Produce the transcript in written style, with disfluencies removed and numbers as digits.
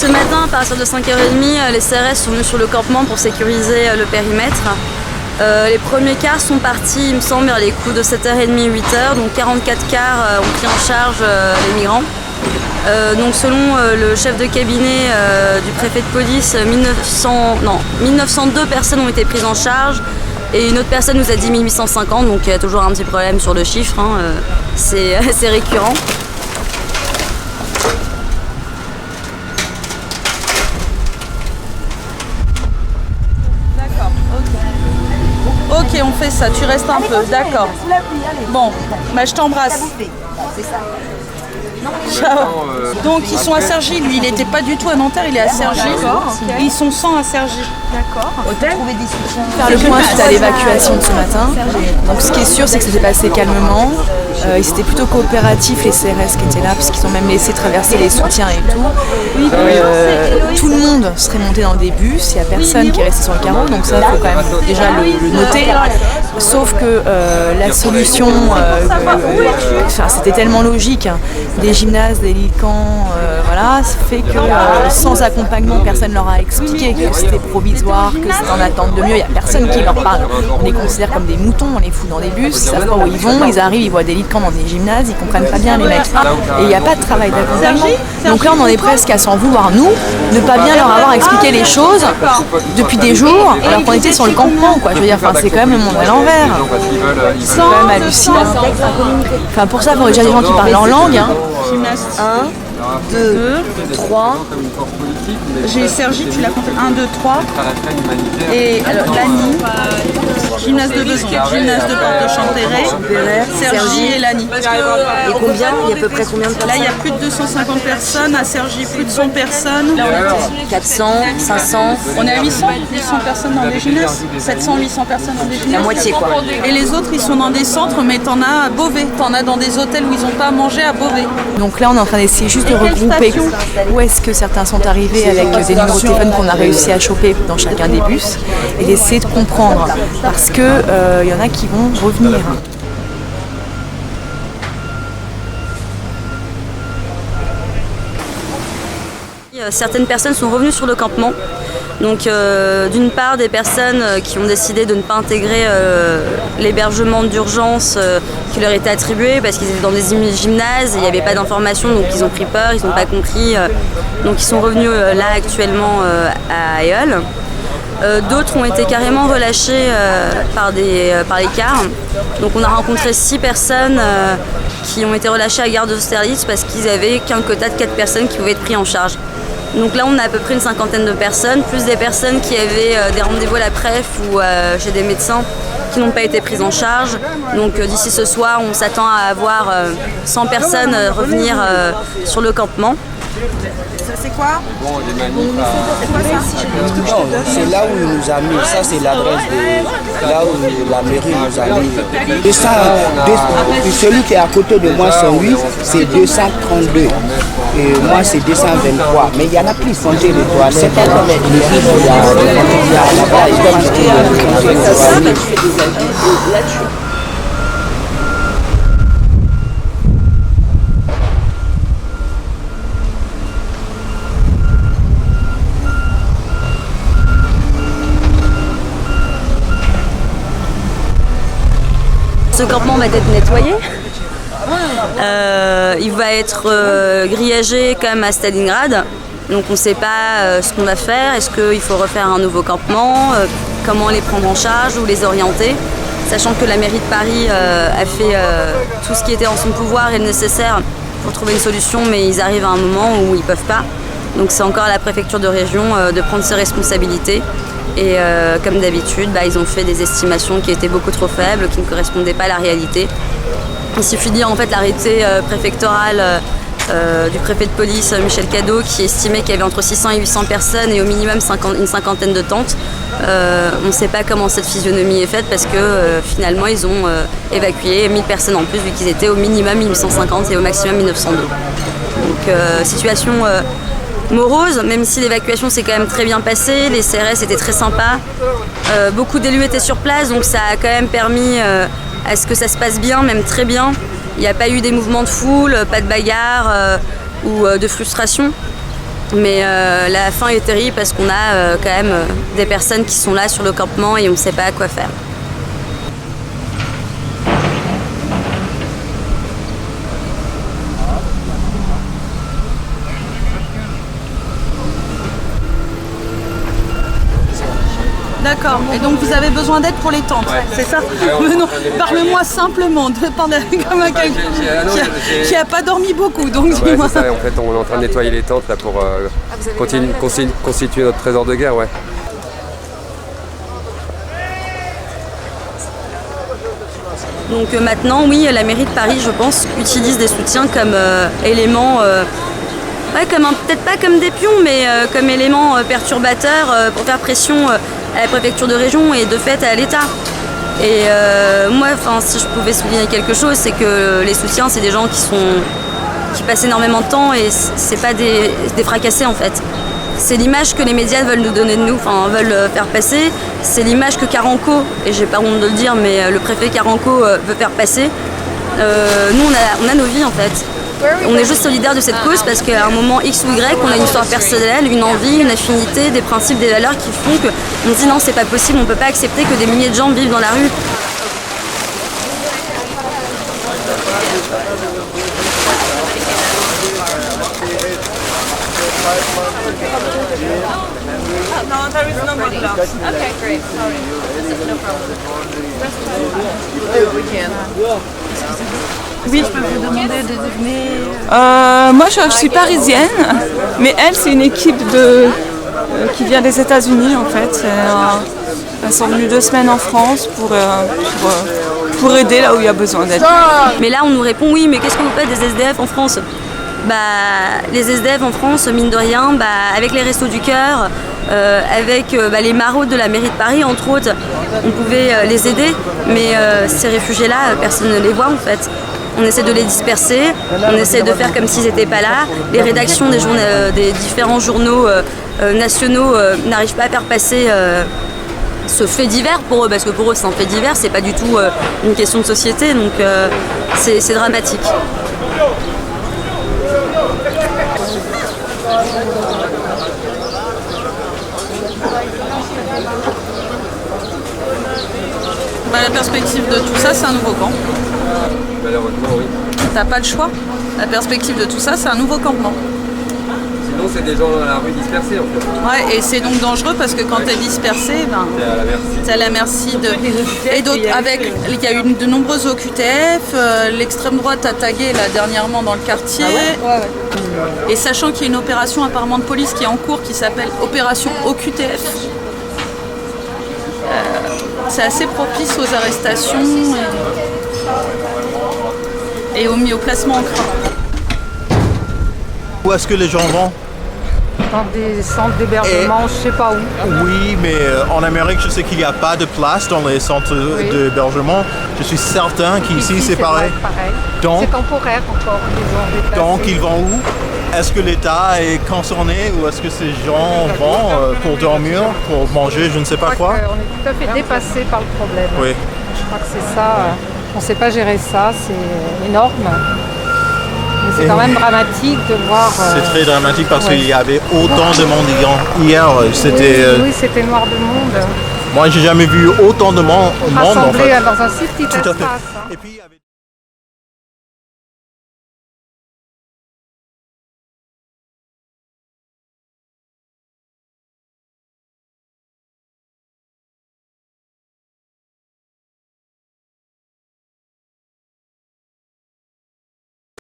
Ce matin, à partir de 5h30, les CRS sont venus sur le campement pour sécuriser le périmètre. Les premiers cars sont partis, il me semble, vers les coups de 7h30, 8h. Donc 44 cars ont pris en charge les migrants. Donc selon le chef de cabinet du préfet de police, 1902 personnes ont été prises en charge et une autre personne nous a dit 1850, donc il y a toujours un petit problème sur le chiffre, hein, c'est récurrent. D'accord, ok. Ok, on fait ça, tu restes un peu, d'accord. Bon, bah, je t'embrasse. Ciao. Donc ils sont à Cergy, lui il n'était pas du tout à Nanterre, il est à Cergy. Et ils sont 100 à Cergy. D'accord. Hôtel. Faire le point suite à l'évacuation de ce matin. Donc ce qui est sûr c'est que ça s'est passé calmement. Ils étaient plutôt coopératifs les CRS qui étaient là parce qu'ils ont même laissé traverser les soutiens et tout. Tout le monde serait monté dans des bus, il n'y a personne qui est resté sur le carreau, donc ça il faut quand même déjà le noter. Sauf que la solution, c'était tellement logique, des gymnases, des lits de camp, voilà, ça fait que sans accompagnement, personne ne leur a expliqué que c'était provisoire, que c'était en attente de mieux, il n'y a personne qui leur parle. On les considère comme des moutons, on les fout dans des bus, ils ne savent pas où ils vont, ils arrivent, ils voient des lits de camp dans des gymnases, ils ne comprennent pas bien les mecs. Et il n'y a pas de travail d'accompagnement. Donc là on en est presque à s'en vouloir nous, ne pas bien leur avoir expliqué les choses depuis des jours, alors qu'on était sur le campement, quoi. Je veux dire, c'est quand même le monde à l'envers. C'est quand même hallucinant. Enfin, pour ça, il faudrait déjà des gens qui parlent leur langue. Hein. Gymnaste. 1, 2, 3. J'ai Cergy, tu l'as compté. 1, 2, 3. Et alors, Lani, gymnase de Besquet, gymnase de Porte de Champéret, Cergy et Lani. Et combien? Il y a à peu près combien de personnes? Là, il y a plus de 250 personnes. À Cergy, plus de 100 personnes. 400, 500. On est à 800 personnes dans des gymnases. 700, 800 personnes dans des gymnases. La moitié, quoi. Et les autres, ils sont dans des centres, mais t'en as à Beauvais. T'en as dans des hôtels où ils n'ont pas à manger à Beauvais. Donc là, on est en train d'essayer juste de regrouper où est-ce que certains sont arrivés avec des numéros de téléphone qu'on a réussi à choper dans chacun des bus et d'essayer de comprendre parce que y en a qui vont revenir. Certaines personnes sont revenues sur le campement. Donc d'une part des personnes qui ont décidé de ne pas intégrer l'hébergement d'urgence qui leur était attribué parce qu'ils étaient dans des gymnases et il n'y avait pas d'informations, donc ils ont pris peur, ils n'ont pas compris. Donc ils sont revenus là actuellement à Aeol. D'autres ont été carrément relâchés par les cars. Donc on a rencontré 6 personnes qui ont été relâchées à Gare d'Austerlitz parce qu'ils n'avaient qu'un quota de 4 personnes qui pouvaient être pris en charge. Donc là on a à peu près une cinquantaine de personnes, plus des personnes qui avaient des rendez-vous à la préf ou chez des médecins qui n'ont pas été prises en charge. Donc d'ici ce soir on s'attend à avoir 100 personnes revenir sur le campement. Ça c'est quoi? C'est là où il nous a mis, ça c'est l'adresse de là où la mairie nous a mis. Celui qui est à côté de moi, son 8, c'est 232. Et moi c'est 223. Mais il y en a plus, changer les toilettes. Ce campement va être nettoyé. Il va être grillagé comme à Stalingrad. Donc on ne sait pas ce qu'on va faire. Est-ce qu'il faut refaire un nouveau campement? Comment les prendre en charge ou les orienter? Sachant que la mairie de Paris a fait tout ce qui était en son pouvoir et le nécessaire pour trouver une solution, mais ils arrivent à un moment où ils ne peuvent pas. Donc c'est encore à la préfecture de région de prendre ses responsabilités. Et comme d'habitude, ils ont fait des estimations qui étaient beaucoup trop faibles, qui ne correspondaient pas à la réalité. Il suffit de lire en fait l'arrêté préfectoral du préfet de police Michel Cadot qui estimait qu'il y avait entre 600 et 800 personnes et au minimum une cinquantaine de tentes. On ne sait pas comment cette physionomie est faite parce que finalement ils ont évacué 1000 personnes en plus vu qu'ils étaient au minimum 1850 et au maximum 1902. Donc situation morose, même si l'évacuation s'est quand même très bien passée, les CRS étaient très sympas, beaucoup d'élus étaient sur place donc ça a quand même permis à ce que ça se passe bien, même très bien. Il n'y a pas eu des mouvements de foule, pas de bagarre ou de frustration. Mais la fin est terrible parce qu'on a quand même des personnes qui sont là sur le campement et on ne sait pas quoi faire. D'accord. Et donc vous avez besoin d'aide pour les tentes, c'est ça? Parle-moi simplement, comme à quelqu'un qui n'a pas dormi beaucoup. Donc c'est ça. En fait, on est en train de nettoyer les tentes là, pour constituer notre trésor de guerre. Ouais. Donc maintenant, oui, la mairie de Paris, je pense, utilise des soutiens comme éléments, peut-être pas comme des pions, mais comme éléments perturbateurs pour faire pression à la préfecture de région et de fait à l'État. Et moi, si je pouvais souligner quelque chose, c'est que les soutiens, c'est des gens qui passent énormément de temps et c'est pas des fracassés en fait. C'est l'image que les médias veulent nous donner de nous, veulent faire passer. C'est l'image que Carenco, et j'ai pas honte de le dire, mais le préfet Carenco veut faire passer. Nous, on a nos vies en fait. On est juste solidaires de cette cause parce qu'à un moment X ou Y, on a une histoire personnelle, une envie, une affinité, des principes, des valeurs qui font qu'on dit non, c'est pas possible, on peut pas accepter que des milliers de gens vivent dans la rue. Oui, je peux vous demander de devenir... Moi, je suis parisienne, mais elle, c'est une équipe qui vient des États-Unis, en fait. Elles sont venues 2 semaines en France pour aider là où il y a besoin d'aide. Mais là, on nous répond, oui, mais qu'est-ce qu'on fait des SDF en France? Les SDF en France, mine de rien, avec les Restos du Cœur, avec les maraudes de la mairie de Paris, entre autres, on pouvait les aider, mais ces réfugiés-là, personne ne les voit en fait. On essaie de les disperser, on essaie de faire comme s'ils n'étaient pas là. Les rédactions des différents journaux nationaux n'arrivent pas à faire passer ce fait divers pour eux, parce que pour eux c'est un fait divers, c'est pas du tout une question de société, donc c'est dramatique. La perspective de tout ça, c'est un nouveau camp. Malheureusement, oui. T'as pas le choix. La perspective de tout ça, c'est un nouveau campement. Sinon, c'est des gens dans la rue dispersés, en fait. Ouais, et c'est donc dangereux parce que quand t'es dispersé, t'es à la merci de... Et d'autres, il y a eu de nombreuses OQTF, l'extrême droite a tagué là dernièrement dans le quartier. Ah ouais. Et sachant qu'il y a une opération apparemment de police qui est en cours qui s'appelle Opération OQTF. C'est assez propice aux arrestations et au placement en crainte. Où est-ce que les gens vont? Dans des centres d'hébergement, je sais pas où. Oui, mais en Amérique, je sais qu'il n'y a pas de place dans les centres d'hébergement. Je suis certain qu'ici, c'est pareil. Donc, c'est temporaire encore. Donc, ils vont où? Est-ce que l'État est concerné ou est-ce que ces gens vont pour dormir, pour manger, je ne sais pas quoi? On est tout à fait dépassé par le problème. Oui. Je crois que c'est ça. On ne sait pas gérer ça, c'est énorme. Mais c'est quand même dramatique de voir... C'est très dramatique parce qu'il y avait autant de monde hier. Oui, c'était noir de monde. Moi, j'ai jamais vu autant de monde. Rassemblé dans un si petit espace. Et puis, il y avait...